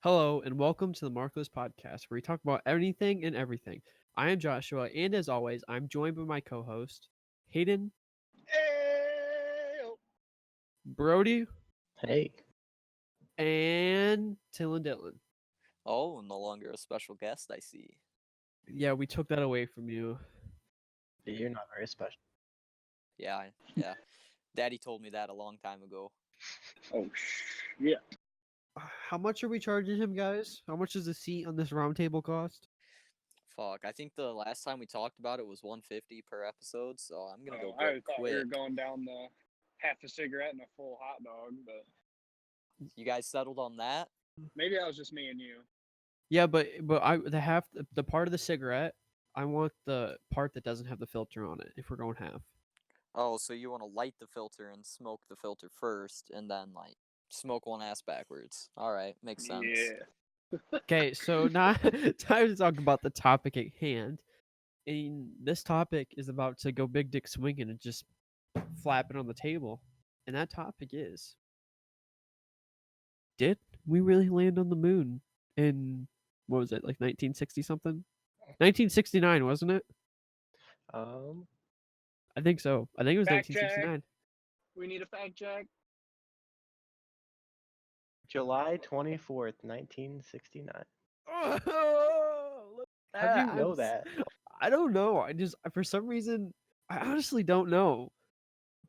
Hello, and welcome to the Markless Podcast, where we talk about anything and everything. I am Joshua, and as always, I'm joined by my co host, Hayden, Ew. Brody, Hey, and Dylan Dylan. Oh, no longer a special guest, I see. Yeah, we took that away from you. you're not very special. Yeah. Daddy told me that a long time ago. Oh, yeah. How much are we charging him, guys? How much does a seat on this round table cost? Fuck, I think the last time we talked about it was 150 per episode, so I'm gonna go I thought we were quick. going down the half a cigarette and a full hot dog, but You guys settled on that? maybe that was just me and you. Yeah, but the part of the cigarette, I want the part that doesn't have the filter on it. If we're going half. Oh, so you want to light the filter and smoke the filter first, and then like smoke one ass backwards. All right, makes sense. Yeah. Okay, so now time to talk about the topic at hand. And this topic is about to go big dick swinging and just flap it on the table. And that topic is: did we really land on the moon in what was it, like 1960 something? 1969, wasn't it? Um, I think so. I think it was Fact check. 1969. We need a fact check. July 24th, 1969. Oh, How do you know that? I don't know. For some reason, I honestly don't know.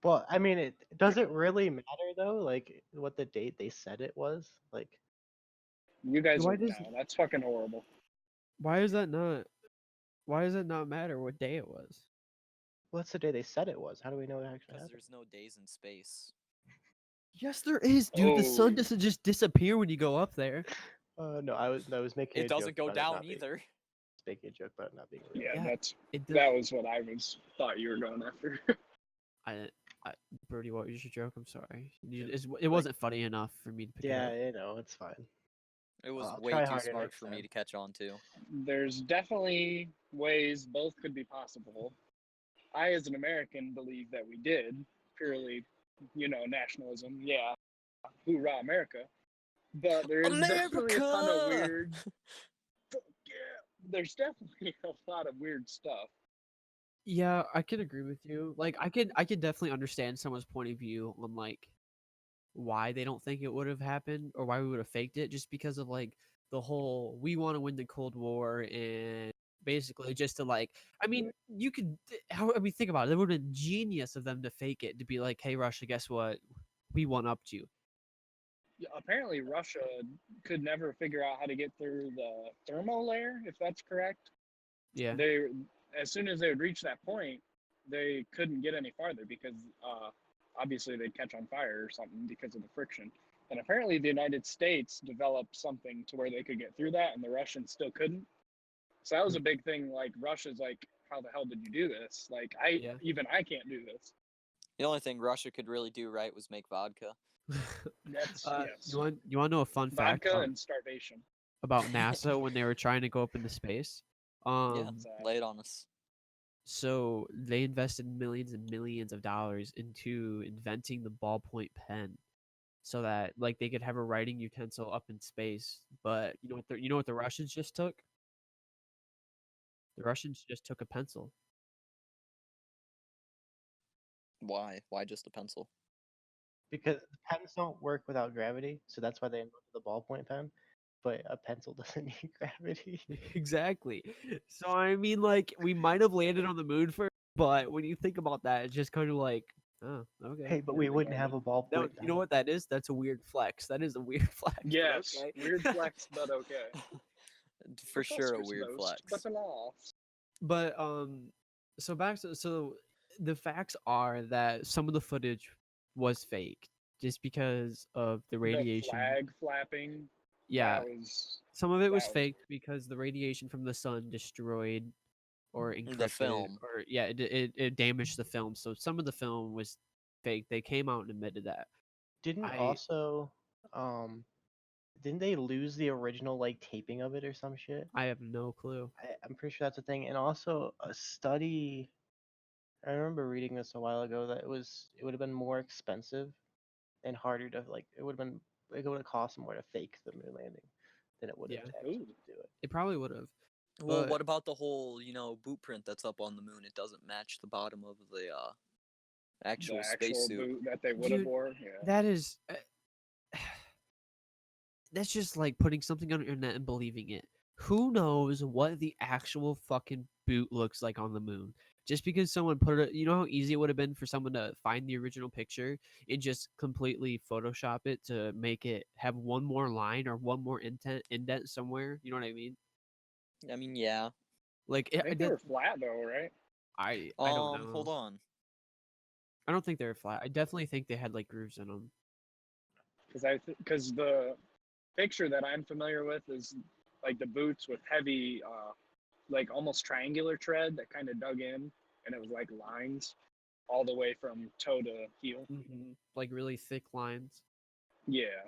Well, I mean, it does it really matter though? Like what the date they said it was? Like, You guys Why are does- no, that's fucking horrible. Why is that not? Why does it not matter what day it was? what's the day they said it was? How do we know it actually Because happened? there's no days in space. Yes, there is, dude. The sun Oh. doesn't just disappear when you go up there. No, I was making. It a doesn't joke go about it down not being- either. Making a joke about it not being real. Yeah, Yeah, It does. that was what I thought you were going after. I, Birdie, what was your joke? I'm sorry. It wasn't funny enough for me to pick Yeah, it up. it's fine. It was I'll way try too harder smart next for me time. to catch on to. There's definitely ways both could be possible. I, as an American, believe that we did purely, nationalism. Yeah, hoorah, America. But there is definitely a ton of America! weird. Yeah, there's definitely a lot of weird stuff. Yeah, I can agree with you. Like, I could definitely understand someone's point of view on like why they don't think it would have happened or why we would have faked it, just because of like the whole we want to win the Cold War and basically just to like. I mean, you could. How I mean, think about it. It would have been genius of them to fake it to be like, "Hey, Russia, guess what? We won up to you." Yeah, apparently, Russia could never figure out how to get through the thermal layer, if that's correct. Yeah. They, as soon as they would reach that point, they couldn't get any farther because obviously they'd catch on fire or something because of the friction. And apparently, the United States developed something to where they could get through that, and the Russians still couldn't. So that was a big thing. Like Russia's like, how the hell did you do this? Like Yeah. I can't do this. The only thing Russia could really do right was make vodka. That's yes. You want to know a fun fact Vodka and starvation. about NASA when they were trying to go up into space? Yeah, Sad. lay it on us. So they invested millions and millions of dollars into inventing the ballpoint pen, so that like they could have a writing utensil up in space. But you know what the Russians just took? The Russians just took a pencil. Why? Why just a pencil? Because pens don't work without gravity, so that's why they invented the ballpoint pen. But a pencil doesn't need gravity. Exactly. So I mean, like we might have landed on the moon first, but when you think about that, it's just kind of like, oh, okay. Hey, but we wouldn't have a ballpoint No, pen. you know what that is? That's a weird flex. That is a weird flex. but Yes, okay. weird flex, but okay. For sure, a Professor's weird boast, flex. But a laugh. But so the facts are that some of the footage was fake just because of the The radiation. flag flapping. Yeah, That was some of it was that was- faked because the radiation from the sun destroyed or encrypted film. or yeah, it damaged the film. So some of the film was fake. They came out and admitted that. Didn't I- also didn't they lose the original like taping of it or some shit? I have no clue. I'm pretty sure that's a thing. And also a study. I remember reading this a while ago that it would have been more expensive and harder to like. It would have cost more to fake the moon landing. than it would have Yeah. to actually Ooh. do it. It probably would have. Well, But- what about the whole, boot print that's up on the moon? It doesn't match the bottom of the actual The actual spacesuit. boot that they would have Dude, wore. Yeah. That is. That's just like putting something on the internet and believing it. Who knows what the actual fucking boot looks like on the moon? Just because someone put it, you know how easy it would have been for someone to find the original picture and just completely Photoshop it to make it have one more line or one more indent somewhere. You know what I mean? I mean, yeah. Like I think they were flat though, right? I don't know. Hold on. I don't think they were flat. I definitely think they had like grooves in them. Because the picture that I'm familiar with is like the boots with heavy, like almost triangular tread that kind of dug in, and it was like lines all the way from toe to heel. Like really thick lines. Yeah.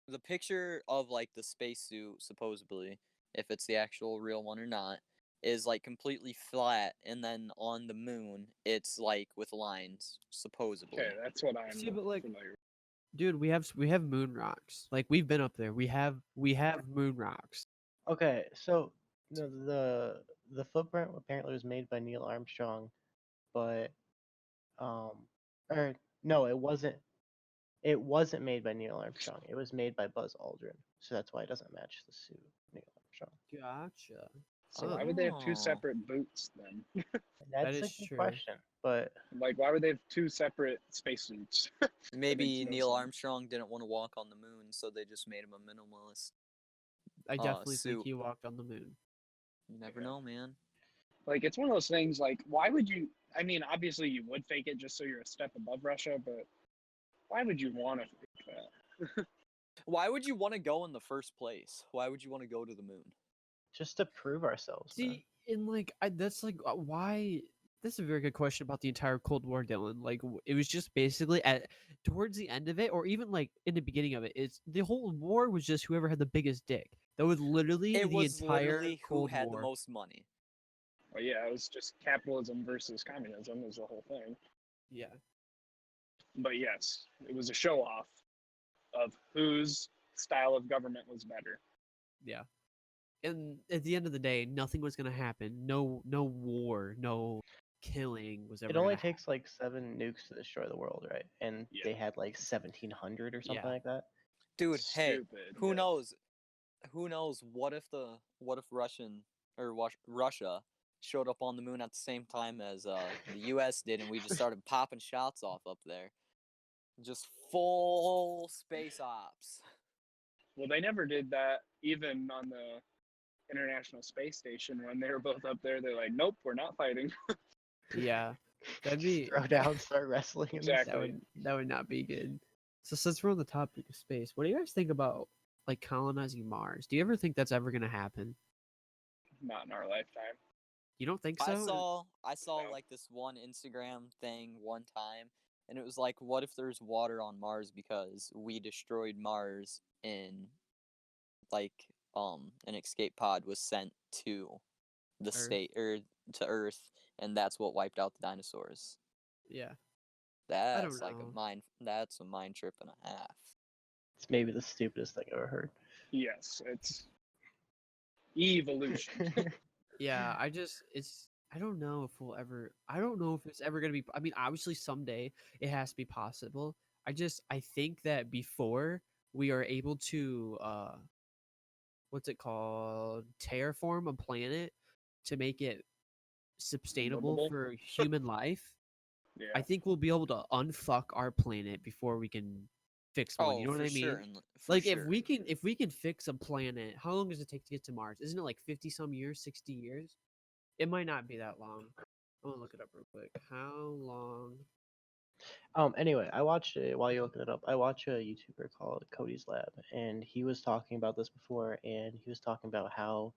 The picture of like the spacesuit, supposedly, if it's the actual real one or not, is like completely flat, and then on the moon, it's like with lines, supposedly. Okay, that's what I'm See, but, like, familiar with. Dude, we have moon rocks. Like we've been up there. We have moon rocks. Okay, so the footprint apparently was made by Neil Armstrong, but or no, it wasn't. It wasn't made by Neil Armstrong. It was made by Buzz Aldrin, so that's why it doesn't match the suit of Neil Armstrong. Gotcha. So why would they have two Oh. separate boots then? That's a is good true. question, but Like, why would they have two separate spacesuits? Maybe no Neil sense. Armstrong didn't want to walk on the moon, so they just made him a minimalist. I definitely think suit. he walked on the moon. You never Yeah. know, man. Like, it's one of those things. Like, why would you? I mean, obviously you would fake it just so you're a step above Russia, but why would you want to fake that? Why would you want to go in the first place? Why would you want to go to the moon? just to prove ourselves. man. See, and like that's like why. That's a very good question about the entire Cold War, Dylan. Like it was just basically towards the end of it, or even like in the beginning of it. It's the whole war was just whoever had the biggest dick. That was literally It the was entire literally who Cold had War. the most money. Well, yeah, it was just capitalism versus communism was the whole thing. Yeah. But yes, it was a show off of whose style of government was better. Yeah. And at the end of the day, nothing was gonna happen. No war, no killing was ever. It only gonna takes like 7 nukes to destroy the world, right? And Yeah. they had like 1,700 or something Yeah. like that. Dude, hey, Stupid. who yeah. knows? Who knows? What if Russia showed up on the moon at the same time as the U.S. did, and we just started popping shots off up there, just full space ops. Well, they never did that even on the International Space Station when they were both up there. They're like, nope, we're not fighting. Yeah. That'd Just be throw down, start wrestling. in the Exactly. that would not be good. So since we're on the topic of space, what do you guys think about like colonizing Mars? Do you ever think that's ever gonna happen? Not in our lifetime. You don't think so? I saw No. like this one Instagram thing one time, and it was like, what if there's water on Mars because we destroyed Mars in like an escape pod was sent to the Earth. state or to Earth, and that's what wiped out the dinosaurs. Yeah. That's like know. that's a mind trip and a half. It's maybe the stupidest thing I've ever heard. Yes, it's evolution. Yeah, I don't know if I don't know if it's ever going to be, I mean, obviously someday it has to be possible. I think that before we are able to, what's it called? Terraform a planet to make it sustainable Livable? for human life. Yeah. I think we'll be able to unfuck our planet before we can fix one. You know what I mean? Sure, Like if we can fix a planet, how long does it take to get to Mars? Isn't it like 50 some years, 60 years? It might not be that long. I'm gonna look it up real quick. How long? Anyway, I watched it while you're looking it up. I watched a YouTuber called Cody's Lab, and he was talking about this before, and he was talking about how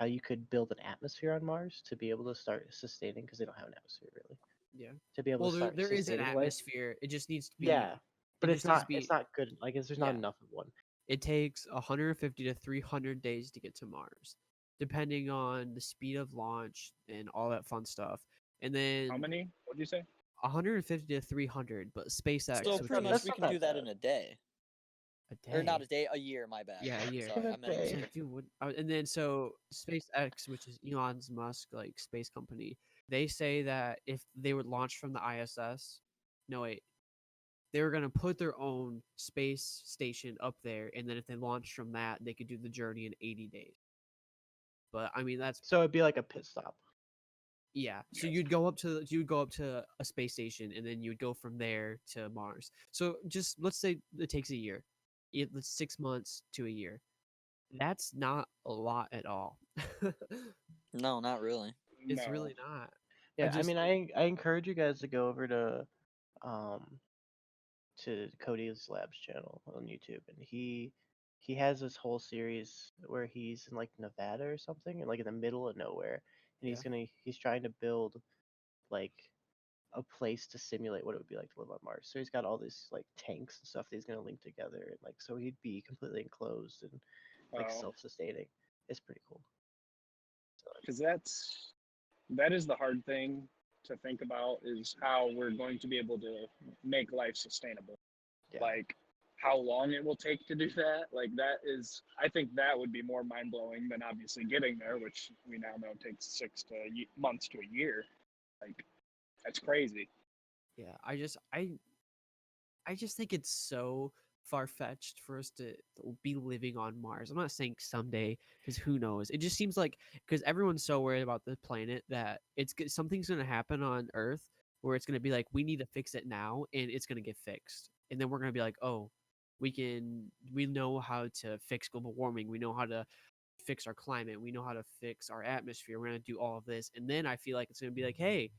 you could build an atmosphere on Mars to be able to start sustaining, because they don't have an atmosphere really. Yeah. To be able Well, to start there is an sustaining life. atmosphere. It just needs to be. Yeah, but it it's just needs to not. It's be- not good. Like there's not Yeah. enough of one. It takes 150 to 300 days to get to Mars, depending on the speed of launch and all that fun stuff. And then How many? What'd you say? 150 to 300, but SpaceX. so which pretty is much we not can that do that bad. in a day. A Or not day. a day, a year. My bad. Yeah, a year. Sorry, I meant a Day. It's year. like, dude, what? And then so SpaceX, which is Elon's Musk like space company, they say that if they would launch from the ISS, no wait, they were gonna put their own space station up there, and then if they launched from that, they could do the journey in 80 days. But I mean, that's So it'd be like a pit stop. yeah. So Yes. you'd go up to a space station, and then you would go from there to Mars. So just let's say it takes a year, it's 6 months to a year. That's not a lot at all. No, not really. It's No. really not. Yeah, I just, mean, like- I encourage you guys to go over um to Cody's Labs channel on YouTube, and he has this whole series where he's in like Nevada or something, and like in the middle of nowhere, and he's trying to build like a place to simulate what it would be like to live on Mars. So he's got all these like tanks and stuff that he's gonna link together, and like so he'd be completely enclosed and like Oh. self-sustaining. It's pretty cool. So, Because that is the hard thing to think about, is how we're going to be able to make life sustainable. yeah. Like how long it will take to do that. Like that is, I think that would be more mind blowing than obviously getting there, which we now know takes months to a year. Like that's crazy. yeah, I just think it's so far fetched for us to be living on Mars. I'm not saying someday, because who knows? It just seems like because everyone's so worried about the planet that something's gonna happen on Earth where it's gonna be like we need to fix it now, and it's gonna get fixed, and then we're gonna be like, oh, we know how to fix global warming, we know how to fix our climate, we know how to fix our atmosphere, we're gonna do all of this, and then I feel like it's gonna be like, hey,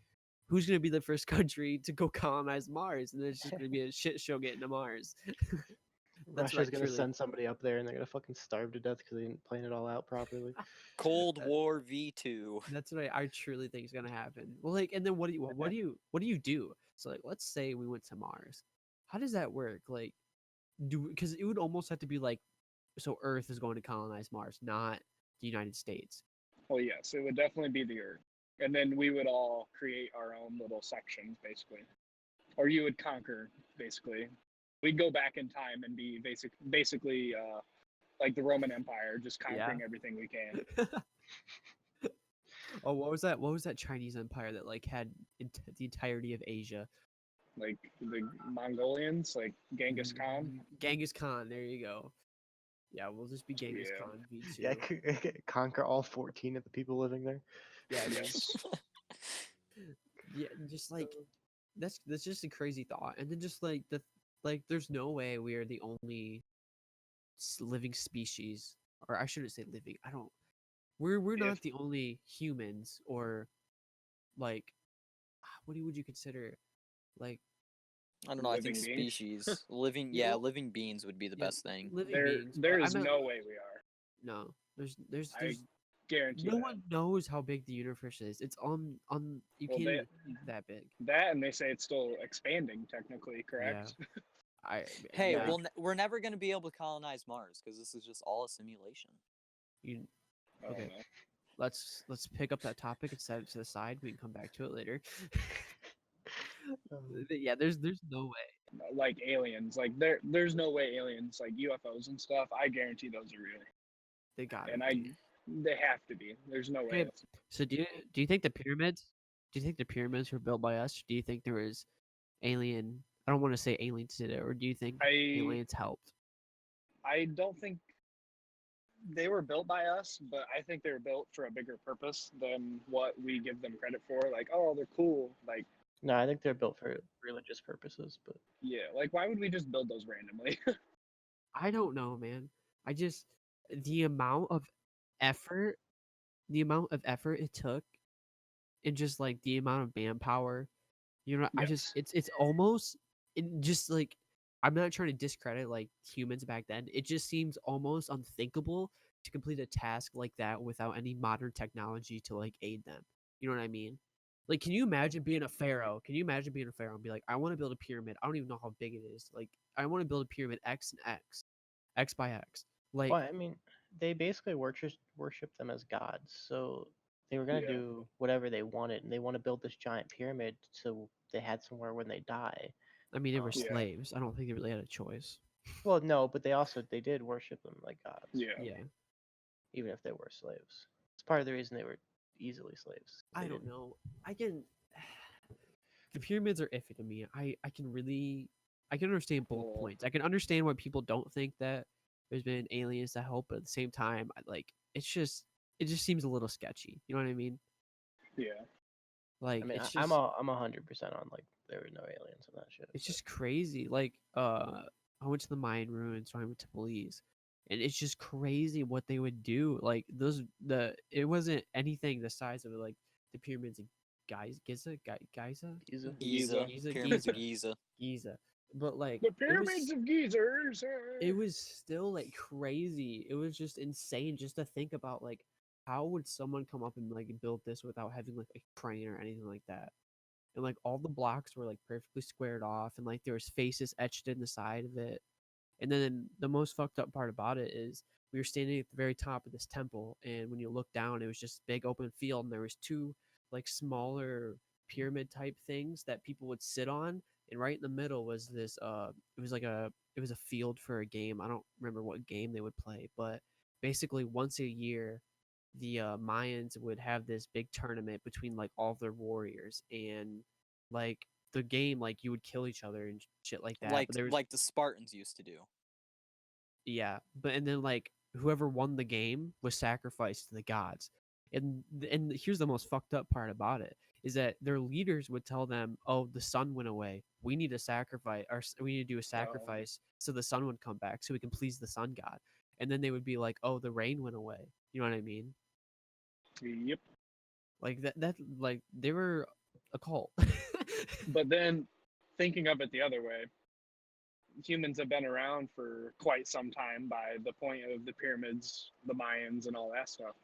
who's going to be the first country to go colonize Mars? And then it's just going to be a shit show getting to Mars. That's what Russia's I gonna truly. send somebody up there, and they're gonna fucking starve to death because they didn't plan it all out properly. Cold War V2. That's what I truly think is going to happen. Well, like, and then what do you do? So, like, let's say we went to Mars. How does that work? Like, because it would almost have to be like, so Earth is going to colonize Mars, not the United States. Well, yes, it would definitely be the Earth, and then we would all create our own little sections, basically, or you would conquer, basically. We'd go back in time and be basically like the Roman Empire, just conquering everything we can. Oh, what was that? What was that Chinese empire that like had the entirety of Asia? Like the Mongolians, like Genghis Khan. Genghis Khan. There you go. Yeah, we'll just be Genghis Yeah. Khan V2. Yeah, conquer all 14 of the people living there. Yeah, dude. Yes. Yeah, just like that's just a crazy thought. And then just like there's no way we are the only living species, or I shouldn't say living. I don't. We're Yeah. not the only humans, or like what would you consider like I don't know. I think Living beings? species, living, Yeah, well- living beings would be the yeah, best thing. living There beings? there but I is meant- no way we are. no. There's I guarantee no that. one knows how big the universe is. It's on you Well, can't they- even think that big. That, and they say it's still expanding technically, correct? Hey, yeah, we're never gonna be able to colonize Mars because this is just all a simulation. you, I don't Okay. know. let's pick up that topic and set it to the side. We can come back to it later. Yeah, there's no way. Like aliens, like there's no way aliens, like UFOs and stuff. I guarantee those are real, They got and it. they have to be. There's no way. Okay, that's- So do you think the pyramids? Do you think the pyramids were built by us? Do you think there was alien? I don't want to say aliens did it, or do you think aliens helped? I don't think they were built by us, but I think they were built for a bigger purpose than what we give them credit for. Like, oh, they're cool. Like, No, I think they're built for religious purposes, but yeah, like why would we just build those randomly? I don't know, man. I just the amount of effort, it took, and just like the amount of manpower. I just Yes. it's almost just like I'm not trying to discredit like humans back then. It just seems almost unthinkable to complete a task like that without any modern technology to like aid them. You know what I mean? Like, can you imagine being a pharaoh? Can you imagine being a pharaoh and be like, I want to build a pyramid. I don't even know how big it is. Like, I want to build a pyramid X and X, X by X. Like, well, I mean, they basically worship them as gods. So they were gonna Yeah. do whatever they wanted, and they want to build this giant pyramid so they had somewhere when they die. I mean, they were Yeah. slaves. I don't think they really had a choice. Well, no, but they did worship them like gods, Yeah. Yeah. even if they were slaves. It's part of the reason they were easily slaves. I They don't didn't- know. I can. The pyramids are iffy to me. I can really. I can understand both Well, points. I can understand why people don't think that there's been aliens to help, but at the same time, like it just seems a little sketchy. You know what I mean? yeah. Like I mean, it's I'm just I'm 100% on like there were no aliens in that shit. it's but- just crazy. Like I went to the Mayan ruins, so I went to Belize, and it's just crazy what they would do. Like it wasn't anything the size of like the pyramids of Giza. Giza? Giza. Pyramids of Giza. Giza. But like The pyramids of Gizers. it was still like crazy. It was just insane just to think about like how would someone come up and like build this without having like a crane or anything like that. And like all the blocks were like perfectly squared off and like there was faces etched in the side of it. And then the most fucked up part about it is we were standing at the very top of this temple, and when you look down, it was just big open field, and there was two like smaller pyramid type things that people would sit on, and right in the middle was this it was a field for a game. I don't remember what game they would play, but basically once a year the Mayans would have this big tournament between like all of their warriors, and like the game like you would kill each other and shit like that. Like But there was like the Spartans used to do. yeah, but and then like whoever won the game was sacrificed to the gods. And here's the most fucked up part about it is that their leaders would tell them, "Oh, the sun went away. We need to sacrifice, or we need to do a sacrifice so the sun would come back, so we can please the sun god." And then they would be like, "Oh, the rain went away." You know what I mean? Yep. Like that like they were a cult. But then thinking of it the other way, humans have been around for quite some time by the point of the pyramids, the Mayans, and all that stuff.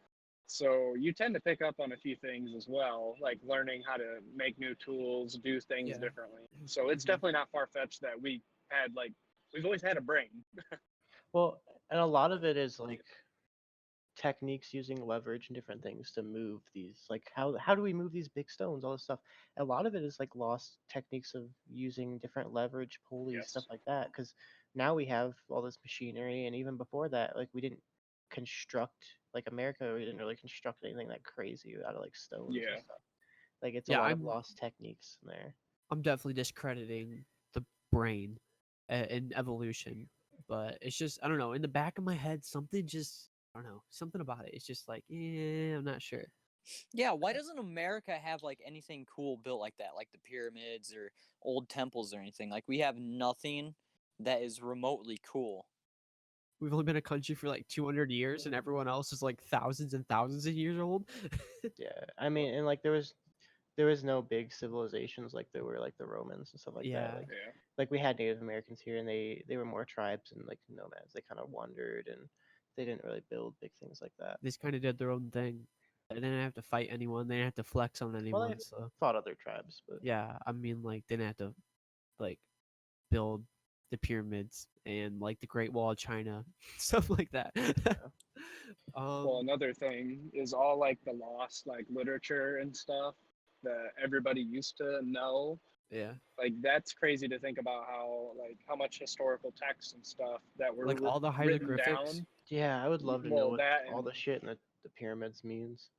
So you tend to pick up on a few things as well, like learning how to make new tools, do things Yeah. differently. So it's Mhm. definitely not far fetched that we've always had a brain. Well, and a lot of it is like techniques using leverage and different things to move these. Like how do we move these big stones? All this stuff. A lot of it is like lost techniques of using different leverage pulleys, stuff Yes. like that. Because now we have all this machinery, and even before that, like we didn't construct like America. We didn't really construct anything that crazy out of like stones Yeah. and stuff. Like it's a Yeah, lot of lost techniques in there. I'm definitely discrediting the brain and evolution, but it's just I don't know. In the back of my head, something just I don't know something about it. It's just like I'm not sure. Yeah, why doesn't America have like anything cool built like that, like the pyramids or old temples or anything? Like we have nothing that is remotely cool. We've only been a country for like 200 years, and everyone else is like thousands and thousands of years old. Yeah, I mean, and like there was no big civilizations like there were like the Romans and stuff like Yeah. that. Yeah. Like we had Native Americans here, and they were more tribes and like nomads. They kind of wandered, and they didn't really build big things like that. They just kind of did their own thing. They didn't have to fight anyone. They didn't have to flex on Well, anyone. they So fought other tribes, but yeah, I mean, like they didn't have to like build the pyramids and like the Great Wall of China, stuff like that. Well, another thing is all like the lost like literature and stuff that everybody used to know. Yeah, Like that's crazy to think about how much historical texts and stuff that were like all the written hieroglyphics. down. yeah, I would love to know Well, what that all and the shit in the pyramids means.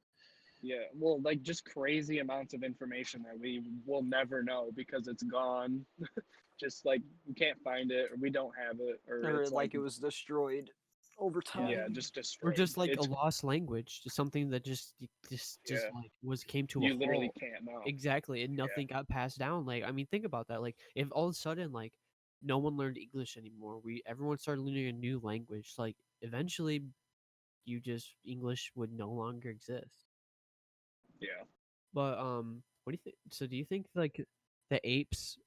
yeah, well, like just crazy amounts of information that we will never know because it's gone. Just like we can't find it or we don't have it or Or it's like it was destroyed over time. yeah, just Or destroyed. just like a It's lost language, just something that just yeah, like came to a you literally halt. can't know. Exactly, and Yeah, nothing got passed down. Like, I mean, think about that. Like, if all of a sudden, like, no one learned English anymore, everyone started learning a new language. Like, eventually, English would no longer exist. yeah. But what do you think? So, do you think like the apes?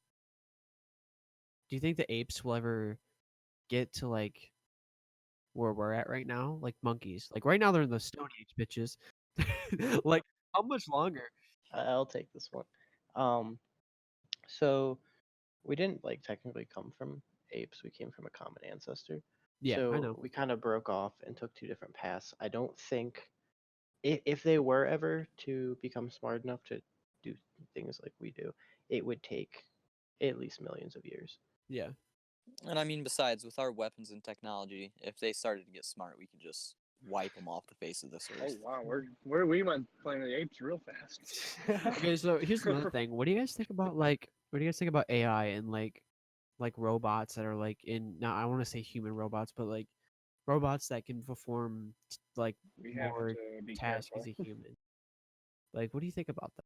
Do you think the apes will ever get to like where we're at right now? Like monkeys. Like right now, they're in the Stone Age, bitches. Like, how much longer? I'll take this one. Um, so we didn't like technically come from apes. We came from a common ancestor. Yeah, I So know. we kind of broke off and took two different paths. I don't think if they were ever to become smart enough to do things like we do, it would take at least millions of years. Yeah. And I mean, besides, with our weapons and technology, if they started to get smart, we could just wipe them off the face of this Oh earth. wow, we went Planet of the Apes real fast. Okay, so here's another thing. What do you guys think about what do you guys think about AI and like robots that are like in now I want to say human robots, but like robots that can perform like We have more to be tasks as careful. a human. Like, what do you think about that?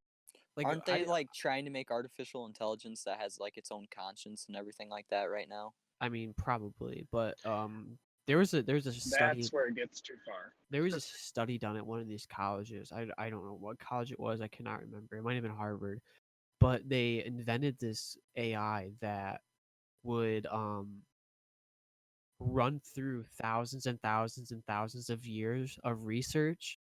Like, Aren't they like trying to make artificial intelligence that has like its own conscience and everything like that right now? I mean, probably, but there's a study That's where it gets too far. there was a study done at one of these colleges. I don't know what college it was. I cannot remember. It might have been Harvard, but they invented this AI that would run through thousands and thousands and thousands of years of research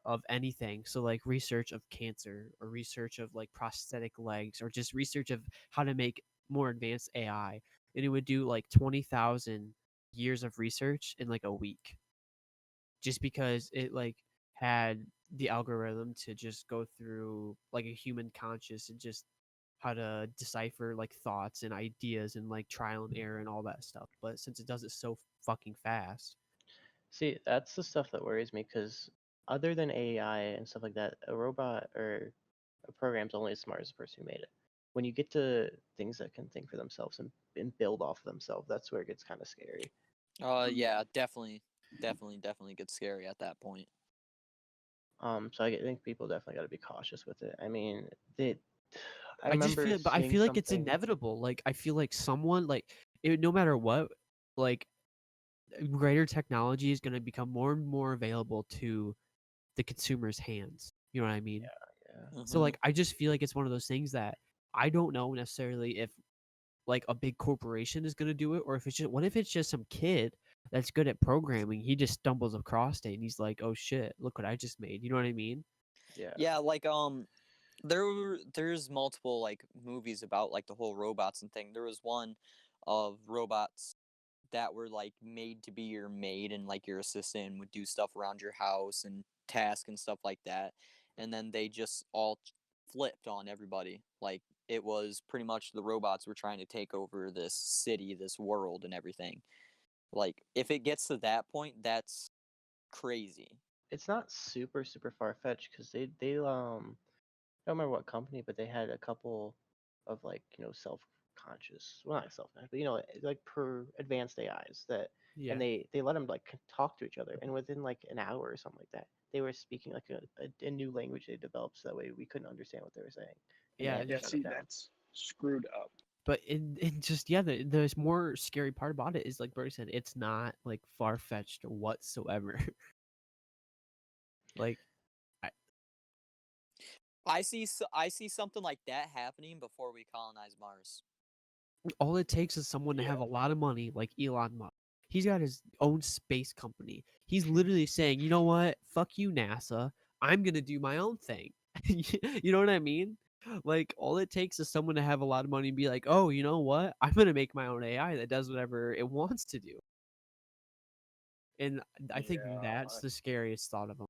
of anything. So like research of cancer or research of like prosthetic legs or just research of how to make more advanced AI. And it would do like 20,000 years of research in like a week just because it like had the algorithm to just go through like a human conscious and just how to decipher like thoughts and ideas and like trial and error and all that stuff. But since it does it so fucking fast, See, that's the stuff that worries me because other than AI and stuff like that, a robot or a program's only as smart as the person who made it. When you get to things that can think for themselves and build off of themselves, that's where it gets kind of scary. Yeah, definitely gets scary at that point. So I think people definitely got to be cautious with it. I mean, I I just remember feel, but I seeing feel like it's something. inevitable. Like I feel like someone like no matter what, like greater technology is going to become more and more available to the consumer's hands. You know what I mean? Yeah. So Hmm. like I just feel like it's one of those things that I don't know necessarily if like a big corporation is going to do it or if it's just what if it's just some kid that's good at programming, he just stumbles across it and he's like, oh shit, look what I just made. You know what I mean? Yeah. Yeah, like there's multiple like movies about like the whole robots and thing. There was one of robots that were like made to be your maid and like your assistant and would do stuff around your house and task and stuff like that. And then they just all flipped on everybody. Like it was pretty much the robots were trying to take over this city, this world and everything. Like if it gets to that point, that's crazy. It's not super far fetched because I don't remember what company, but they had a couple of like self conscious, well not self conscious, but like per advanced AIs that, Yeah. and they let them like talk to each other, and within like an hour or something like that, they were speaking like a new language they developed, so that way we couldn't understand what they were saying, and they Yeah, had to Yeah, shut see, it down. that's screwed up. but in just yeah, the more scary part about it is like Brody said, it's not like far fetched whatsoever. Like I, I see something like that happening before we colonize Mars. all it takes is someone to Yeah. have a lot of money, like Elon Musk. He's got his own space company. He's literally saying, you know what? Fuck you, NASA. I'm gonna do my own thing. You know what I mean? Like all it takes is someone to have a lot of money and be like, oh, you know what? I'm gonna make my own AI that does whatever it wants to do. And I think that's Yeah, the scariest thought of them.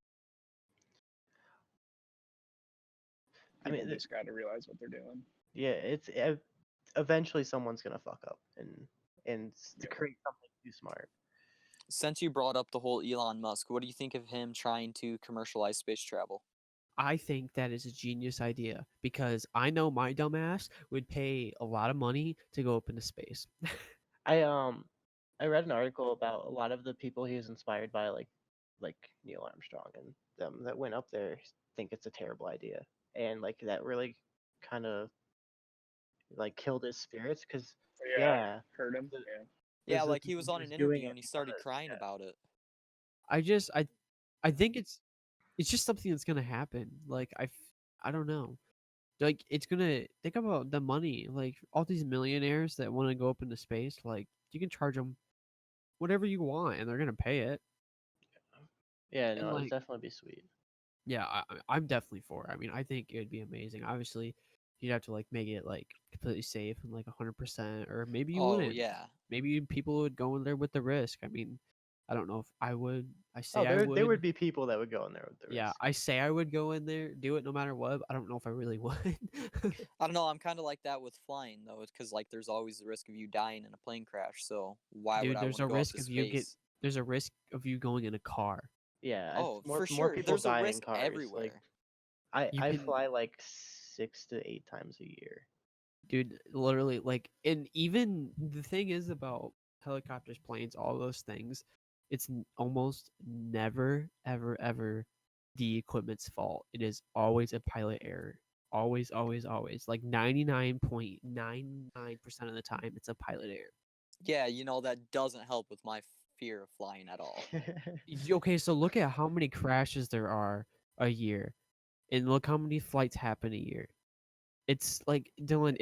I people mean, just got to realize what they're doing. yeah, eventually someone's gonna fuck up and to Yeah. create something too smart. Since you brought up the whole Elon Musk, what do you think of him trying to commercialize space travel? I think that is a genius idea because I know my dumbass would pay a lot of money to go up into space. I um I read an article about a lot of the people he was inspired by, like Neil Armstrong and them that went up there think it's a terrible idea, and like that really kind of like killed his spirits because Yeah, yeah, heard him. the, Yeah. Yeah, the like he people was he on was an doing interview it and he started because crying yeah. about it. I just I think it's just something that's gonna happen. Like I don't know. Like it's gonna think about the money. Like all these millionaires that want to go up into space. Like you can charge them whatever you want, and they're gonna pay it. Yeah, And no, it'd like definitely be sweet. yeah, I'm definitely for it. I mean, I think it would be amazing. Obviously, you'd have to like make it like completely safe and like 100%, or maybe you Oh wouldn't. yeah. Maybe people would go in there with the risk. I mean, I don't know if I would. I Oh, say I there would would. be people that would go in there with the Yeah, risk. I say I would go in there, do it no matter what. But I don't know if I really would. I don't know. I'm kind of like that with flying though, because like there's always the risk of you dying in a plane crash. So why would Dude, I there's want to a go up risk to of you get. space? There's a risk of you going in a car. Yeah, Oh, more for more sure. people There's a die in risk cars. Like everywhere. You I can, fly like 6 to 8 times a year. dude, literally, like, and even the thing is about helicopters, planes, all those things, it's almost never, ever, ever the equipment's fault. It is always a pilot error. Always, always, always. Like 99.99% of the time, it's a pilot error. Yeah, you know that doesn't help with my fear of flying at all. Okay, so look at how many crashes there are a year, and look how many flights happen a year. It's like Dylan.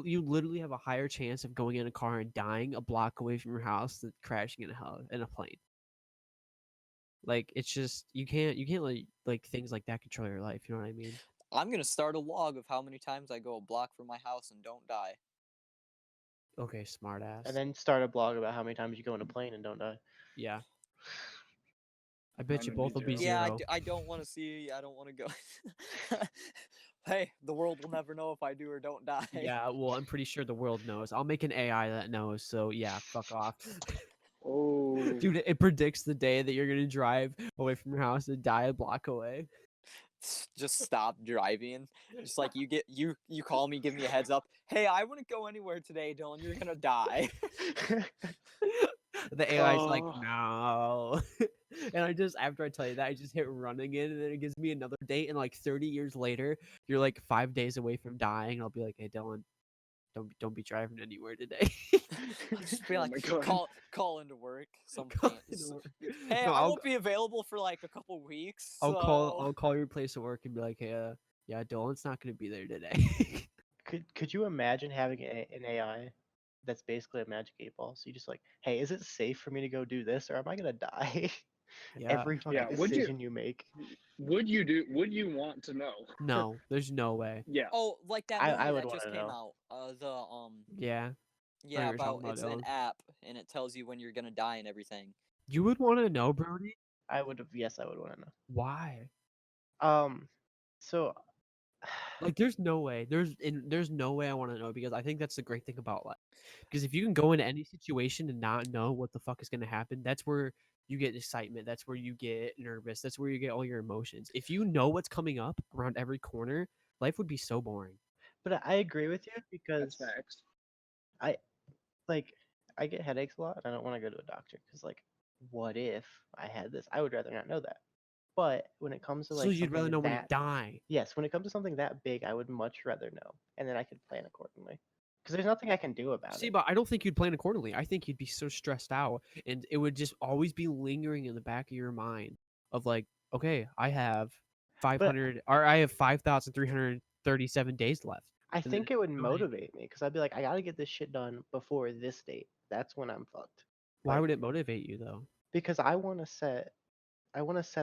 You literally have a higher chance of going in a car and dying a block away from your house than crashing in a plane. Like it's just you can't like things like that control your life. You know what I mean? I'm gonna start a log of how many times I go a block from my house and don't die. Okay, smart ass. And then start a blog about how many times you go in a plane and don't die. Yeah, I bet Mine you would both be will be zero. Yeah, zero. I don't want to see. I don't want to go. Hey, the world will never know if I do or don't die. Yeah, well, I'm pretty sure the world knows. I'll make an AI that knows. So yeah, fuck off. Oh, Dude, it predicts the day that you're gonna drive away from your house and die a block away. Just stop driving. Just like you call me, give me a heads up. Hey, I wouldn't go anywhere today, Dylan. You're gonna die. The AI's like, Oh. no. And I just, after I tell you that, I just hit run again, and then it gives me another date. And like 30 years later, you're like 5 days away from dying. And I'll be like, hey, Dylan, don't be driving anywhere today. Just be Oh like, my God. call into work. Some Call fan- into work. Hey, No, I won't be available for like a couple weeks. I'll So call your place of work and be like, hey, yeah, Dylan's not gonna be there today. Could you imagine having an AI that's basically a magic 8 ball? So you just like, hey, is it safe for me to go do this, or am I gonna die? Yeah. Every fucking Yeah, would you- decision you make. Would you want to know? No, there's no way. Yeah. oh, like that I movie would that just wanna came know. out. Yeah. Yeah, you're talking about about it's an Dylan. app and it tells you when you're gonna die and everything. You would want to know, Brody? I would have. Yes, I would want to know. Why? So Like, there's no way. There's no way I want to know, because I think that's the great thing about life. Because if you can go into any situation and not know what the fuck is gonna happen, that's where you get excitement. That's where you get nervous. That's where you get all your emotions. If you know what's coming up around every corner, life would be so boring. but I agree with you That's because facts. like I get headaches a lot and I don't want to go to a doctor because like what if I had this? I would rather not know that. But when it comes to So like you'd rather something know when you that die. yes, when it comes to something that big, I would much rather know, and then I could plan accordingly. Because there's nothing I can do about See, it. but I don't think you'd plan accordingly. I think you'd be so stressed out, and it would just always be lingering in the back of your mind of like, okay, I have 500, or I have 5,337 days left. I And then think it would go ahead. motivate me because I'd be like, I gotta get this shit done before this date. That's when I'm fucked. Why Like, would it motivate you though? because I want to set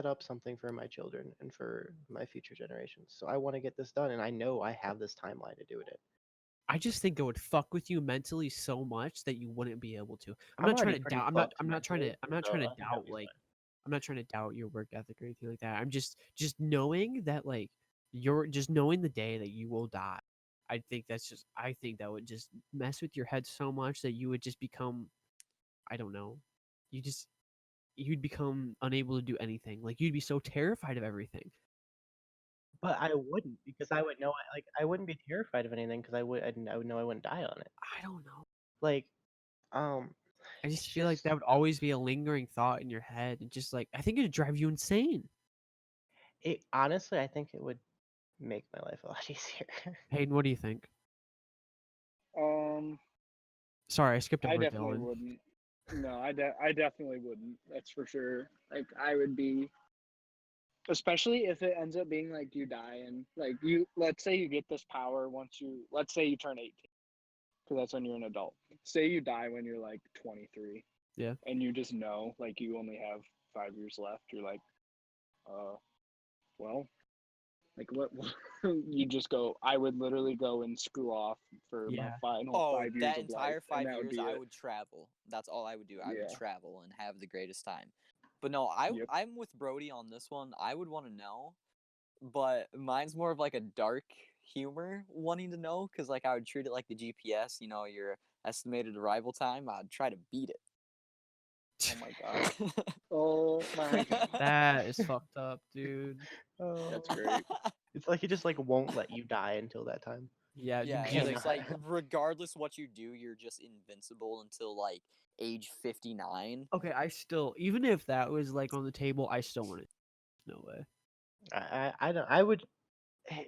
up something for my children and for my future generations. So I want to get this done, and I know I have this timeline to do it in. I just think it would fuck with you mentally so much that you wouldn't be able to. I'm I'm not trying already to pretty doubt. fucked I'm not trying mentally, to. I'm not so trying to I think I'll doubt be like. fine. I'm not trying to doubt your work ethic or anything like that. I'm just knowing that like you're just knowing the day that you will die. I think that would just mess with your head so much that you would just become, I don't know. You'd become unable to do anything. Like you'd be so terrified of everything. But I wouldn't because I would know I wouldn't be terrified of anything because I would know I wouldn't die on it. I don't know. Like um I just it's feel like just that would always be a lingering thought in your head, and just like I think it'd drive you insane. it honestly I think it would make my life a lot easier. Hayden, what do you think? Um, Sorry, I skipped I over definitely Dylan. wouldn't. No, I definitely wouldn't. That's for sure. Like I would be, especially if it ends up being like you die and like you. Let's say you get this power once you. Let's say you turn 18, because that's when you're an adult. Say you die when you're like 23. Yeah. And you just know like you only have 5 years left. You're like, well, Like what? You just go. I would literally go and screw off for my Yeah. final Oh, 5 years that of life, entire and 5 that would years, be I it. would travel. That's all I would do. I would Yeah. travel and have the greatest time. But no, Yep. I'm with Brody on this one. I would want to know, but mine's more of like a dark humor wanting to know, because like I would treat it like the GPS. You know, your estimated arrival time. I'd try to beat it. Oh my god. Oh my god. That is fucked up, dude. That's Oh. great. It's like he just like won't let you die until that time. Yeah, you Yeah, be it's like, just like regardless what you do, you're just invincible until like age 59. okay, I still, even if that was like on the table, I still want it. No way. I don't. I would.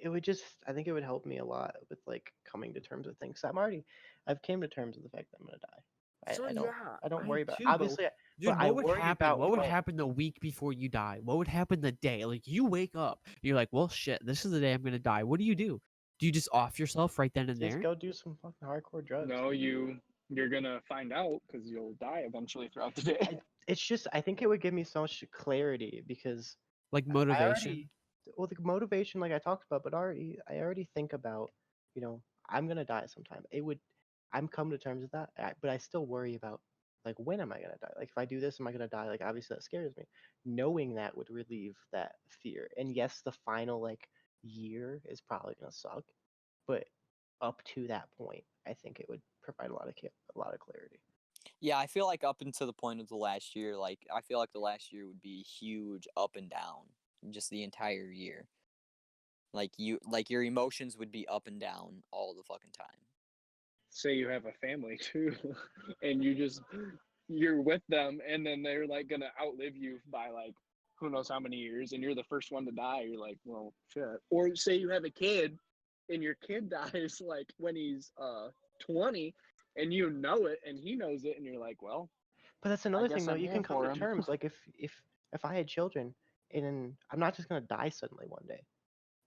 It would just. I think it would help me a lot with like coming to terms with things. I've came to terms with the fact that I'm gonna die. So, I don't. yeah, I don't I worry have about. too, but- Obviously, Dude, but I what would worry happen? about What would when- happen the week before you die? What would happen the day? Like you wake up, you're like, well, shit, this is the day I'm gonna die. What do? Do you just off yourself right then and just there? go do some fucking hardcore drugs. No, you're gonna find out because you'll die eventually throughout the day. It's just. I think it would give me so much clarity because Like I motivation. already. Well, the motivation, like I talked about, but I already think about, I'm gonna die sometime. I'm come to terms with that, but I still worry about, like, when am I gonna die? Like, if I do this, am I gonna die? Like, obviously that scares me. Knowing that would relieve that fear. And yes, the final like year is probably gonna suck, but up to that point, I think it would provide a lot of clarity. Yeah, I feel like up until the point of the last year, like I feel like the last year would be huge up and down, just the entire year. Like your emotions would be up and down all the fucking time. Say you have a family too, and you're with them, and then they're like gonna outlive you by like who knows how many years, and you're the first one to die. You're like, well, shit. Or say you have a kid, and your kid dies like when he's 20, and you know it, and he knows it, and you're like, well, But that's another thing guess though. I'm You here can come for to him. terms. Like if I had children, and I'm not just gonna die suddenly one day.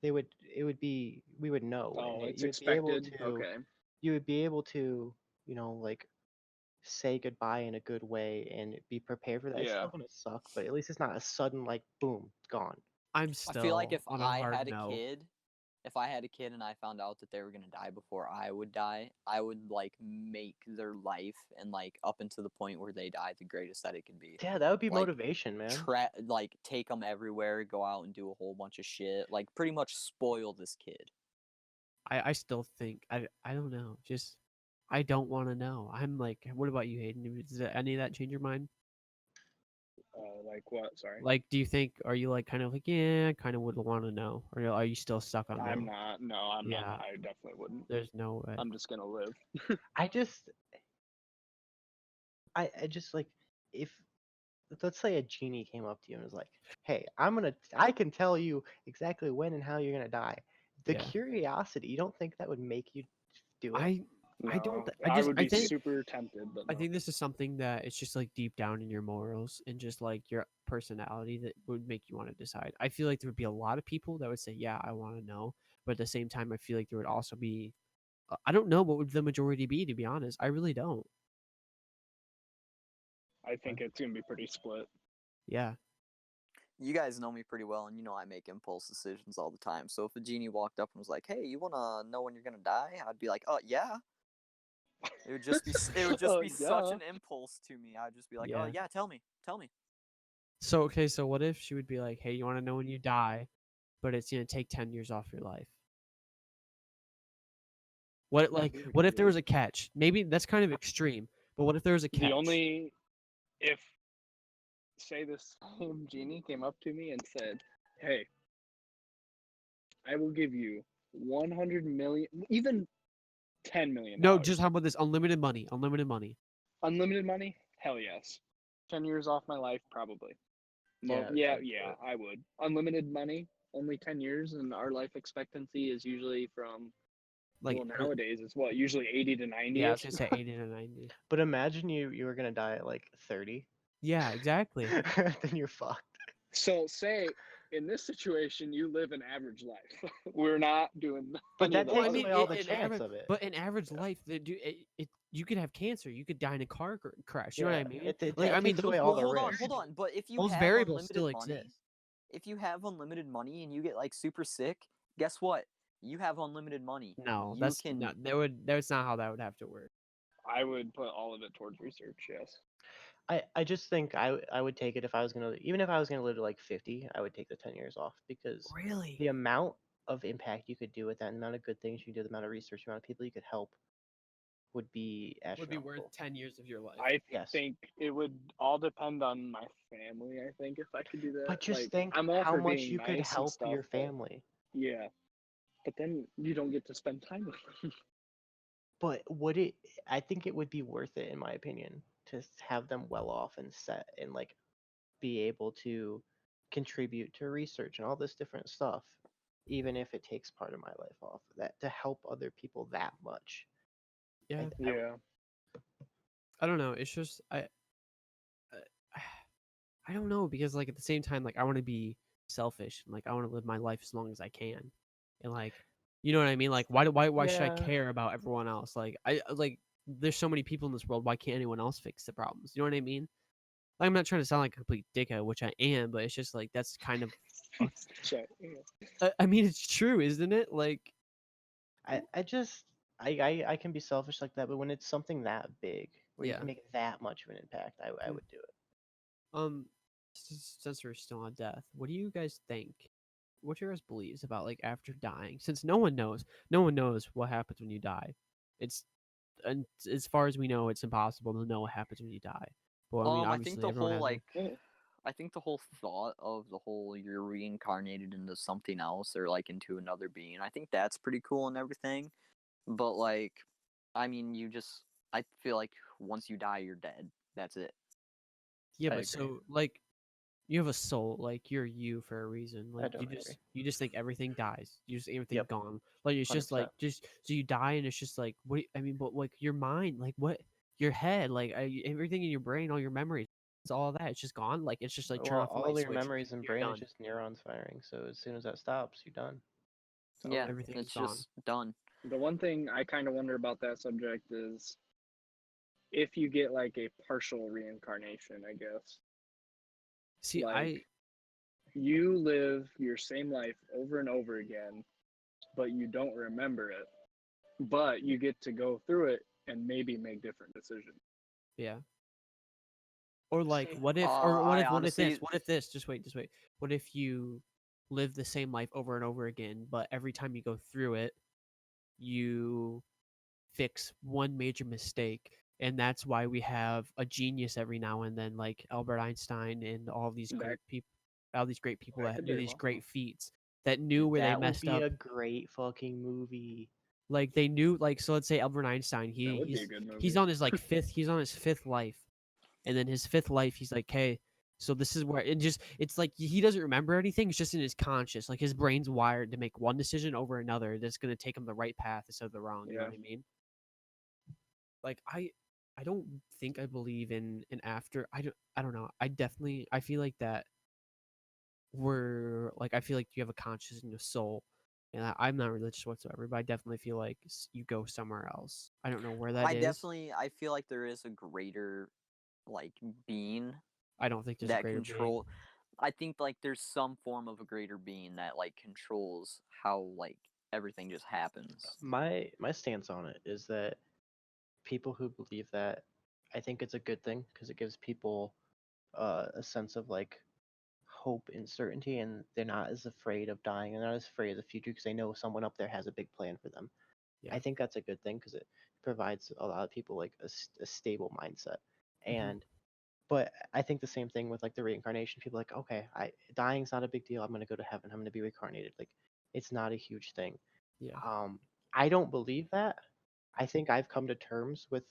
It would be we would know. Oh, And it's you would be able expected. to Okay. you would be able to like say goodbye in a good way and be prepared for that. It's Yeah. still gonna suck, but at least it's not a sudden like boom, gone. I'm I still feel like if on a I hard had a no. kid, if I had a kid and I found out that they were gonna die before I would die, I would like make their life and like up until the point where they die the greatest that it could be. Yeah, that would be Like, motivation, man. Like take them everywhere, go out and do a whole bunch of shit, like pretty much spoil this kid. I still think I don't know. Just I don't want to know. I'm like, what about you, Hayden? Does any of that change your mind? Like what? Sorry. Like, do you think are you like kind of like I kind of would want to know, or are you still stuck on I'm no? not. No, I'm Yeah. not. I definitely wouldn't. There's no way. I'm just gonna live. I just like if let's say a genie came up to you and was like, "Hey, I can tell you exactly when and how you're gonna die." The Yeah. curiosity, you don't think that would make you do it? I don't. No, I would be think super tempted, but I no. think this is something that it's just like deep down in your morals and just like your personality that would make you want to decide. I feel like there would be a lot of people that would say, "Yeah, I want to know," but at the same time, I feel like there would also be, I don't know what would the majority be. To be honest, I really don't. I think it's gonna be pretty split. Yeah. You guys know me pretty well, and you know I make impulse decisions all the time. So if a genie walked up and was like, "Hey, you wanna know when you're gonna die?" I'd be like, yeah." It would just be Oh, such yeah. an impulse to me. I'd just be like, Yeah. "Oh yeah, tell me." So okay, so what if she would be like, "Hey, you want to know when you die, but it's gonna take 10 years off your life?" What like That'd be what if there weird. was a catch? Maybe that's kind of extreme, but what if there was a catch? The only if say this same genie came up to me and said, "Hey, I will give you 100 million, even 10 million. No, just how about this unlimited money? Unlimited money. Unlimited money? Hell yes. 10 years off my life, probably. Yeah, Yeah, I would. Unlimited money, only 10 years, and our life expectancy is usually from, Like well, nowadays it's what, usually 80 to 90. yeah, I was gonna say 80 to 90. But imagine you were gonna die at like 30. Yeah, exactly. Then you're fucked. So say in this situation you live an average life. We're not doing But any of that Well, those I takes mean, away all in the chance average, of it. but in average life, you could have cancer. You could die in a car crash. You know what I Yeah, mean? it like, I mean, takes those, away all Well, the hold on, risks. hold on. But if you those have variables unlimited still money, exist. if you have unlimited money and you get like super sick, guess what? You have unlimited money. No, You that's can not. That's not how that would have to work. I would put all of it towards research. Yes. I just think I would take it if I was gonna, even if I was gonna live to like 50, I would take the 10 years off, because Really? the amount of impact you could do with that, and the amount of good things you could do, the amount of research, the amount of people you could help would be Would be worth astronomical. 10 years of your life. I Yes. think it would all depend on my family. I think if I could do that. But just Like, think I'm all how for much being you could nice and help stuff, your but family. yeah. But then you don't get to spend time with them. But I think it would be worth it, in my opinion, to have them well off and set, and like be able to contribute to research and all this different stuff, even if it takes part of my life off, that to help other people that much. Yeah. Yeah. I don't know. It's just I don't know, because like at the same time, like I want to be selfish and like I want to live my life as long as I can, and like you know what I mean. Like why should I Yeah. care about everyone else? Like like there's so many people in this world. Why can't anyone else fix the problems? You know what I mean? Like, I'm not trying to sound like a complete dickhead, which I am, but it's just like that's kind of. So, yeah. I mean, it's true, isn't it? Like, I just I can be selfish like that, but when it's something that big where you yeah. can make that much of an impact, I Mm. would do it. Since we're still on death, what do you guys think? What's your guys' beliefs about like after dying? Since no one knows what happens when you die. It's and as far as we know, it's impossible to know what happens when you die. But I mean, I think obviously, the everyone whole has. Yeah. I think the whole thought of the whole you're reincarnated into something else or like into another being, I think that's pretty cool and everything. But like, I mean, I feel like once you die, you're dead. That's it. Yeah, I but agree. so like you have a soul, like you're you for a reason. I Like don't agree. you just think everything dies. You just everything Yep. gone. Like it's just 100%. like just so you die and it's just like what I mean, but like your mind, like what your head, like everything in your brain, all your memories, it's all that. It's just gone. Like it's just like turn Well, off a all light your switch. memories and You're brain is done. just neurons firing. So as soon as that stops, you're done. It's Yeah, over. Everything's it's gone. just done. The one thing I kind of wonder about that subject is if you get like a partial reincarnation, I guess. See, Like, you live your same life over and over again, but you don't remember it. But you get to go through it and maybe make different decisions. yeah. Or like, See, what if, I honestly, what if this? Just wait. What if you live the same life over and over again, but every time you go through it, you fix one major mistake, and that's why we have a genius every now and then, like Albert Einstein and all these great That people, all these great people that that could do very these well. great feats that knew where they that would messed be up. a great fucking movie. Like they knew, like so. Let's say Albert Einstein, That would be a good movie. he's on his like he's on his fifth life, and then his fifth life, he's like, hey. So this is where it's like he doesn't remember anything. It's just in his conscious. Like his brain's wired to make one decision over another that's going to take him the right path instead of the wrong. You know what I mean? Like I don't think I believe in an after. I don't know. I feel like that I feel like you have a conscious and a soul. And I'm not religious whatsoever, but I definitely feel like you go somewhere else. I don't know where that is. I feel like there is a greater like being I don't think there's a that greater being. I think like there's some form of a greater being that like controls how like everything just happens. My stance on it is that people who believe that, I think it's a good thing, because it gives people a sense of like hope and certainty, and they're not as afraid of dying. They're not as afraid of the future because they know someone up there has a big plan for them. Yeah. I think that's a good thing because it provides a lot of people like a stable mindset. And but I think the same thing with like the reincarnation. People are like, okay, dying's not a big deal. I'm gonna go to heaven. I'm gonna be reincarnated. Like, it's not a huge thing. Yeah. I don't believe that. I think I've come to terms with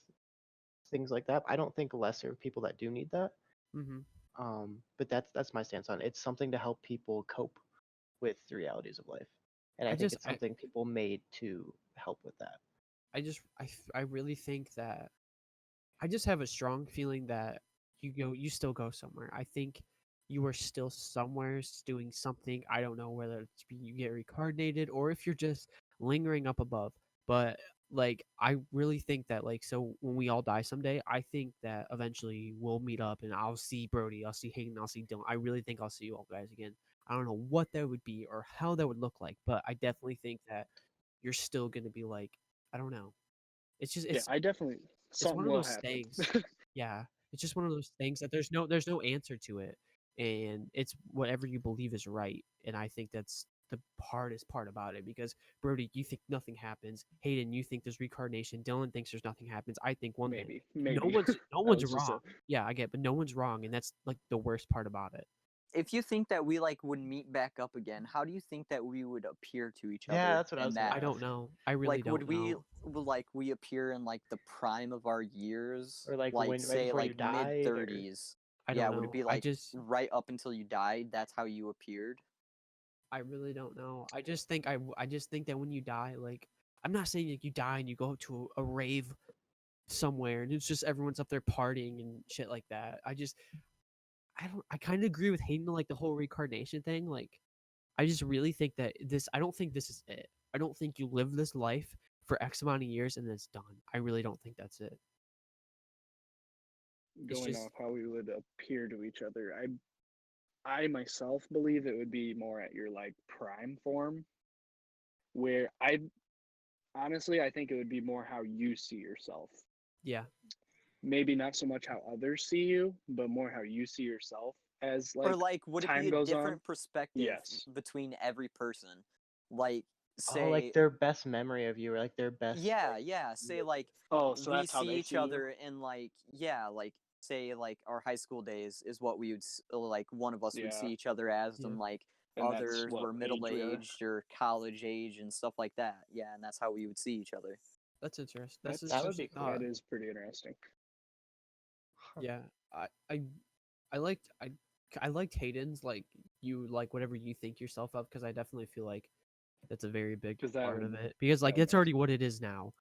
things like that. I don't think lesser people that do need that. Mm-hmm. But that's my stance on it. It's something to help people cope with the realities of life, and I I think just it's something people made to help with that. I really think that I just have a strong feeling that you still go somewhere. I think you are still somewhere doing something. I don't know whether you get reincarnated or if you're just lingering up above. But like I really think that like so when we all die someday, I think that eventually we'll meet up and I'll see Brody, I'll see Hayden, I'll see Dylan. I really think I'll see you all guys again. I don't know what that would be or how that would look like, but I definitely think that you're still gonna be like, I don't know. It's just Yeah, I definitely it's one something of will those happen. things. Yeah, it's just one of those things that there's no answer to it, and it's whatever you believe is right. And I think that's the hardest part about it because Brody, you think nothing happens. Hayden, you think there's reincarnation. Dylan thinks there's nothing happens. I think one thing. Maybe. No That one's was just wrong. Yeah, I get, but no one's wrong, and that's like the worst part about it. If you think that we like would meet back up again, how do you think that we would appear to each Yeah, other? that's what I in was gonna that? I don't ask. know. I really Like, don't would we know. like we appear in like the prime of our years, Or like like when right say before you like died, mid or 30s? I Yeah, don't would it know. be like right up until you died? That's how you appeared. I really don't know. I just think that when you die, like I'm not saying like you die and you go to a rave somewhere and it's just everyone's up there partying and shit like that. I kind of agree with Hayden on, like the whole reincarnation thing. Like I just really think that I don't think this is it. I don't think you live this life for X amount of years and then it's done. I really don't think that's it. It's Going just off how we would appear to each other. I myself believe it would be more at your like prime form, where I think it would be more how you see yourself. yeah. Maybe not so much how others see you, but more how you see yourself as Or like like, would it time be a goes on. different perspective Yes. between every person? Like, oh, say, like their best memory of you, or like their best. yeah, like, yeah. Say like Oh, so we that's how see they each see you? other in like like say like our high school days is what we would like one of us would see Yeah. each other as, Yeah. and like And that's others what were middle age we are. aged or college age and stuff like that. Yeah, and that's how we would see each other. That's interesting. That's That would be interesting cool. thought. That is pretty interesting. Yeah. I I I liked I liked Hayden's like you like whatever you think yourself of because I definitely feel like that's a very big 'Cause that part of would- it because like that would that's already what it is now.